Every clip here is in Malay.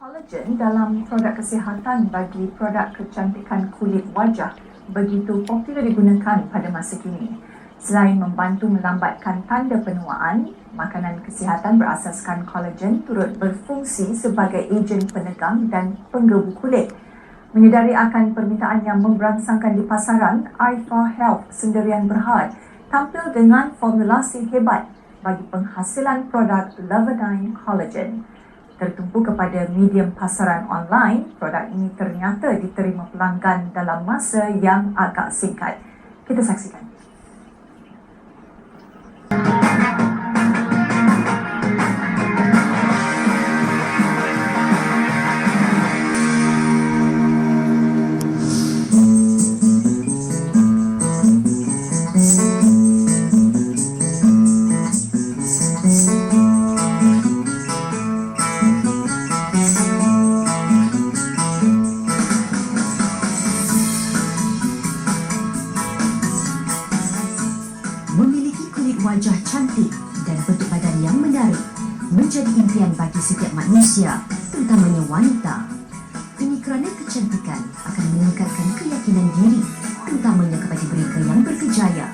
Kolagen dalam produk kesihatan bagi produk kecantikan kulit wajah begitu popular digunakan pada masa kini. Selain membantu melambatkan tanda penuaan, makanan kesihatan berasaskan kolagen turut berfungsi sebagai ejen penegang dan penggebu kulit. Menyedari akan permintaan yang memberangsangkan di pasaran, Aifa Health Sendirian Berhad tampil dengan formulasi hebat bagi penghasilan produk Levadyne Collagen. Tertumpu kepada medium pasaran online, produk ini ternyata diterima pelanggan dalam masa yang agak singkat. Kita saksikan. Memiliki kulit wajah cantik dan bentuk badan yang menarik menjadi impian bagi setiap manusia, terutamanya wanita. Ini kerana kecantikan akan meningkatkan keyakinan diri, terutamanya kepada mereka yang berkejaya.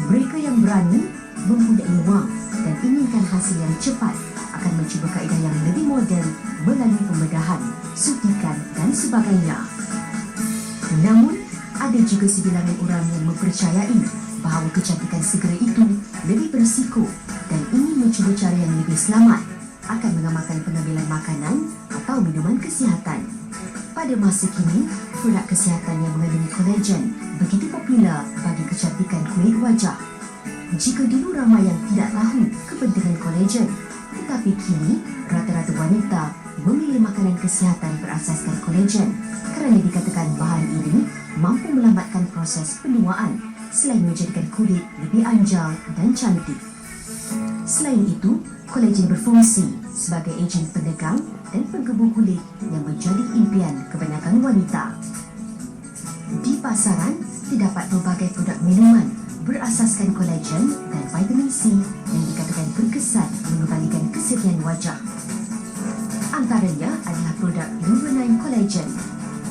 Mereka yang berani, mempunyai wang dan inginkan hasil yang cepat akan mencuba kaedah yang lebih moden melalui pembedahan, suntikan dan sebagainya. Namun, ada juga sebilangan orang yang mempercayai bahawa kecantikan segera itu lebih berisiko dan ingin mencuba cara yang lebih selamat akan mengamalkan pengambilan makanan atau minuman kesihatan. Pada masa kini, produk kesihatan yang mengandungi kolagen begitu popular bagi kecantikan kulit wajah. Jika dulu ramai yang tidak tahu kepentingan kolagen, tetapi kini rata-rata wanita memilih makanan kesihatan berasaskan kolagen kerana dikatakan bahan ini mampu melambatkan proses penuaan selain menjadikan kulit lebih anjal dan cantik. Selain itu, kolagen berfungsi sebagai ejen penegang dan penggebu kulit yang menjadi impian kebanyakan wanita. Di pasaran, terdapat pelbagai produk minuman berasaskan kolagen dan vitamin C yang dikatakan berkesan mengembalikan kesetiaan wajah. Antaranya adalah produk Levadyne Collagen.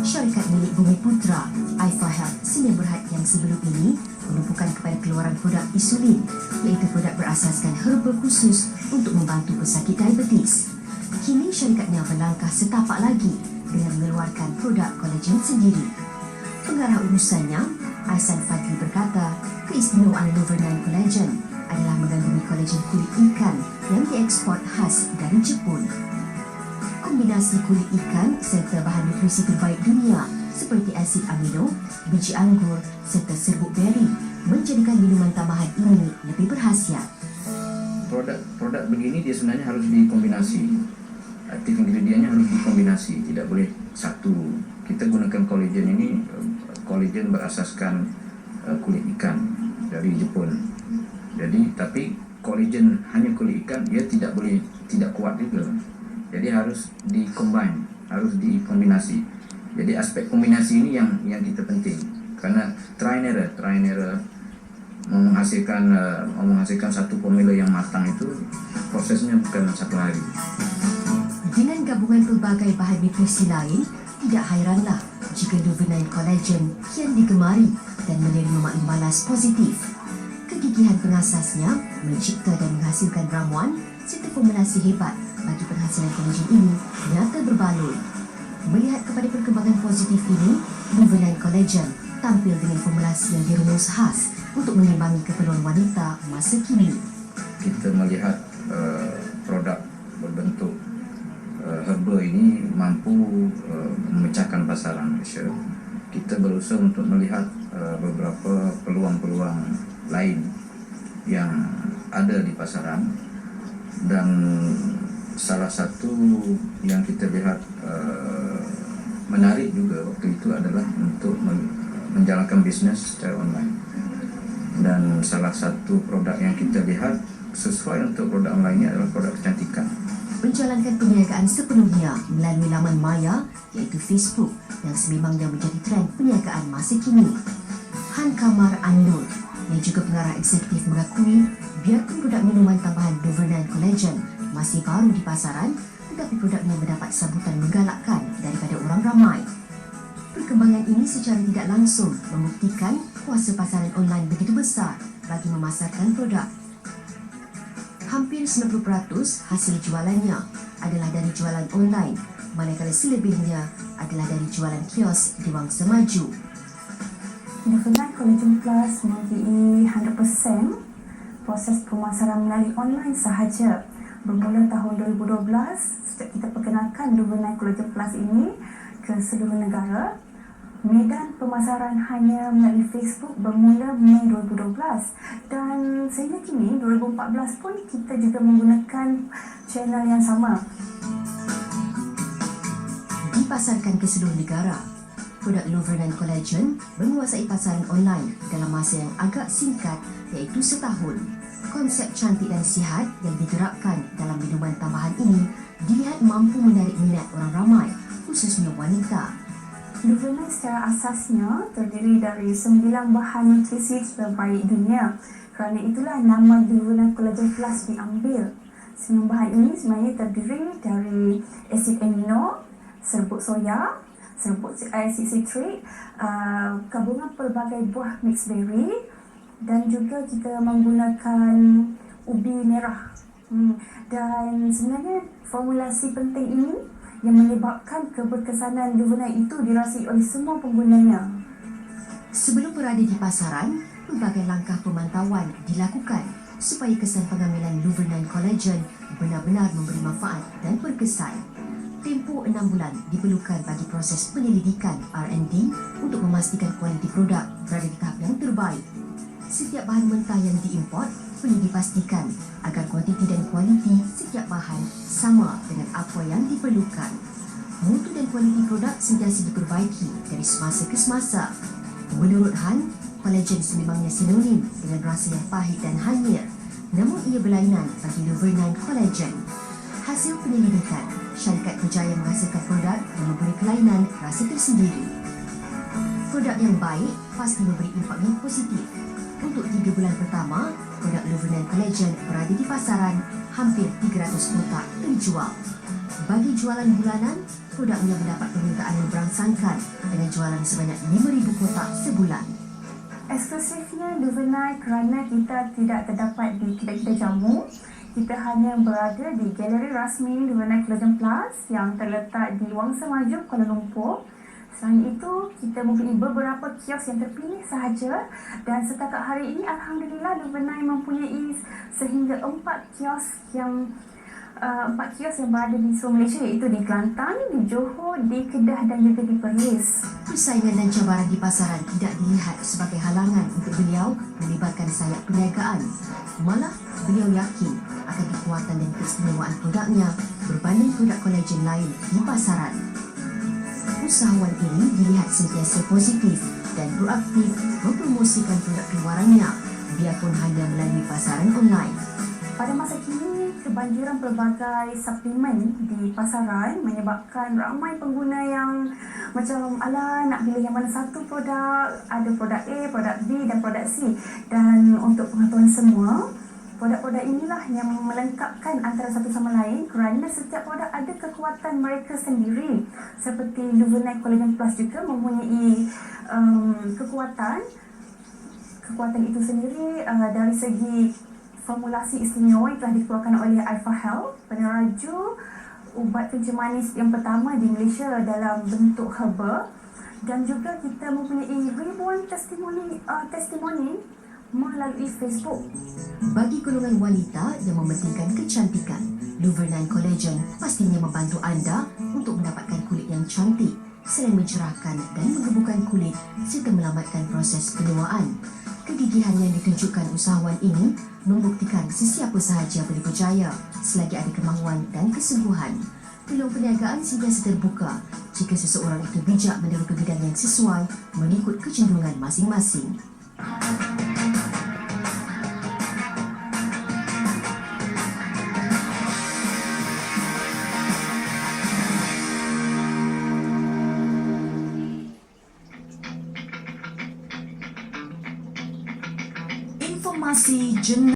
Syarikat milik Bumiputra, Aifa Health Sendirian Berhad yang sebelum ini menumpukan kepada keluaran produk insulin, iaitu produk berasaskan herba khusus untuk membantu pesakit diabetes. Kini syarikatnya berlangkah setapak lagi dengan mengeluarkan produk kolagen sendiri. Pengarah urusannya, Aisan Fadli berkata, keistimewaan Levadyne Collagen adalah mengandungi kolagen kulit ikan yang diekspor khas dari Jepun. Kombinasi kulit ikan serta bahan nutrisi terbaik dunia seperti asid amino, biji anggur serta serbuk beri menjadikan minuman tambahan ini lebih berkhasiat. Produk begini dia sebenarnya harus dikombinasi. Aktif ingredientnya harus dikombinasi, tidak boleh satu. Kita gunakan kolagen ini, kolagen berasaskan kulit ikan dari Jepun. Jadi tapi kolagen hanya kulit ikan dia tidak kuat juga. Jadi harus dikombin, harus dikombinasi. Jadi aspek kombinasi ini yang kita penting. Karena try and error menghasilkan satu formula yang matang itu prosesnya bukan satu hari. Dengan gabungan pelbagai bahan nutrisi lain, tidak hairanlah jika Levadyne Collagen kian digemari dan menerima imbalan positif. Kegigihan pengasasnya mencipta dan menghasilkan ramuan serta formulasi hebat bagi penghasilan kolagen ini nyata berbaloi. Melihat kepada perkembangan positif ini, Levadyne Collagen tampil dengan formulasi yang dirumus khas untuk mengimbangi keperluan wanita masa kini. Kita melihat produk berbentuk herba ini mampu memecahkan pasaran Malaysia. Kita berusaha untuk melihat beberapa peluang-peluang lain yang ada di pasaran, dan salah satu yang kita lihat menarik juga waktu itu adalah untuk menjalankan bisnes secara online. Dan salah satu produk yang kita lihat sesuai untuk produk online ini adalah produk kecantikan. Menjalankan perniagaan sepenuhnya melalui laman maya iaitu Facebook yang sememangnya menjadi trend perniagaan masa kini. Han Kamar An-Nur yang juga pengarah eksekutif mengakui biarpun produk minuman tambahan Levadyne Collagen masih baru di pasaran, tetapi produknya mendapat sambutan menggalakkan daripada orang ramai. Perkembangan ini secara tidak langsung membuktikan kuasa pasaran online begitu besar bagi memasarkan produk. Hampir 90% hasil jualannya adalah dari jualan online, manakala selebihnya adalah dari jualan kios di Wangsa Maju. Luvenite Collagen Plus mempunyai 100% proses pemasaran melalui online sahaja. Bermula tahun 2012, sejak kita perkenalkan Luvenite Collagen Plus ini ke seluruh negara, medan pemasaran hanya melalui Facebook bermula Mei 2012 dan sehingga kini 2014 pun kita juga menggunakan channel yang sama. Dipasarkan ke seluruh negara, produk Luvenite Collagen menguasai pasaran online dalam masa yang agak singkat iaitu setahun. Konsep cantik dan sihat yang diterapkan dalam minuman tambahan ini dilihat mampu menarik minat orang ramai, khususnya wanita. Luvenite secara asasnya terdiri dari 9 bahan nutrisi terbaik dunia. Kerana itulah nama Luvenite Collagen Plus diambil. 9 bahan ini sebenarnya terdiri dari asid amino, serbuk soya, serbuk asid citric, gabungan pelbagai buah mixed berry dan juga kita menggunakan ubi merah. Dan sebenarnya formulasi penting ini yang menyebabkan keberkesanan Luvenite itu dirasai oleh semua penggunanya. Sebelum berada di pasaran, pelbagai langkah pemantauan dilakukan supaya kesan pengambilan Luvenite Collagen benar-benar memberi manfaat dan berkesan. Tempoh 6 bulan diperlukan bagi proses penyelidikan R&D untuk memastikan kualiti produk berada di tahap yang terbaik. Setiap bahan mentah yang diimport perlu dipastikan agar kuantiti dan kualiti setiap bahan sama dengan apa yang diperlukan. Mutu dan kualiti produk sentiasa diperbaiki dari semasa ke semasa. Menurut Han, collagen sememangnya sinonim dengan rasa yang pahit dan hanyir, namun ia berlainan bagi Luvenite Collagen. Hasil penyelidikan, syarikat berjaya menghasilkan produk yang memberi kelainan rasa tersendiri. Produk yang baik pasti memberi impak yang positif. Untuk 3 bulan pertama, produk Luvenite Collagen berada di pasaran, hampir 300 kotak terjual. Bagi jualan bulanan, produknya mendapat permintaan yang berangsangkan dengan jualan sebanyak 5,000 kotak sebulan. Eksklusifnya Luvenite kerana kita tidak terdapat di kedai-kedai jamu. Kita hanya berada di galeri rasmi Luvenite Collagen Plus yang terletak di Wangsa Maju, Kuala Lumpur. Selain itu, kita mempunyai beberapa kios yang terpilih sahaja dan setakat hari ini Alhamdulillah Luvenite mempunyai sehingga 4 kios yang berada di seluruh Malaysia, iaitu di Kelantan, di Johor, di Kedah dan juga di Perlis. Persaingan dan cabaran di pasaran tidak dilihat sebagai halangan untuk beliau melibatkan sayap perniagaan. Malah, beliau yakin akan kekuatan dan keistimewaan produknya berbanding produk kolagen lain di pasaran. Usahawan ini dilihat sentiasa positif dan proaktif mempromosikan produk keluarannya biarpun hanya melalui pasaran online. Pada masa kini, kebanjiran pelbagai suplemen di pasaran menyebabkan ramai pengguna yang macam ala nak pilih yang mana satu produk, ada produk A, produk B dan produk C. Dan untuk pengetahuan semua, produk-produk inilah yang melengkapkan antara satu sama lain kerana setiap produk ada kekuatan mereka sendiri. Seperti Luvenite Collagen Plus juga mempunyai kekuatan itu sendiri dari segi formulasi istimewa yang telah dikeluarkan oleh Alpha Health, peneraju ubat kencing manis yang pertama di Malaysia dalam bentuk herba, dan juga kita mempunyai ribuan testimoni melalui Facebook. Bagi golongan wanita yang mementingkan kecantikan, Luvenite Collagen pastinya membantu anda untuk mendapatkan kulit yang cantik selain mencerahkan dan menggebukan kulit serta melambatkan proses penuaan. Kegigihan yang ditunjukkan usahawan ini membuktikan sesiapa sahaja boleh berjaya selagi ada kemahuan dan kesungguhan. Peluang perniagaan sentiasa terbuka jika seseorang itu bijak meniru ke bidang yang sesuai mengikut kecenderungan masing-masing. Informasi jurnal